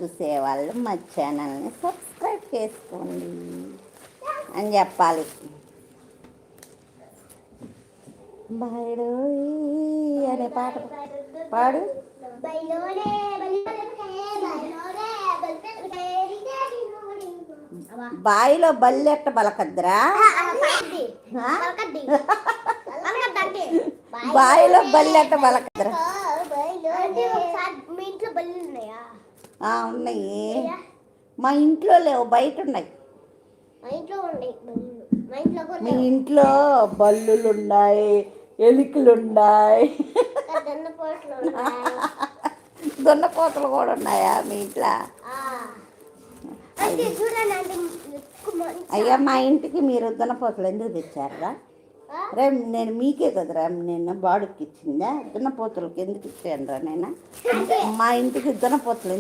చూసేవాళ్ళు మా ఛానల్ని సబ్స్క్రైబ్ చేసుకోండి అని చెప్పాలి. బైరోయి అనే పాట పాడు. బాయిలో బల్లెట్ట బలకద్రా, బాయిలో బల్లెట్ట బలకద్రా. ఉన్నాయి, మా ఇంట్లో లేవు, బయట ఉన్నాయి. మీ ఇంట్లో బల్లులు ఉన్నాయి, ఎలుకలు ఉన్నాయి, దున్నపోతలు కూడా ఉన్నాయా మీ ఇంట్లో? అయ్యా మా ఇంటికి మీరు దున్నపోతలు ఎందుకు తెచ్చారా? రే నేను మీకే కదరా నేను బాడుకి ఇచ్చిందా? దున్నపోతలకి ఎందుకు ఇచ్చాను రా నేను? మా ఇంటికి దున్నపోతలు ఎందుకు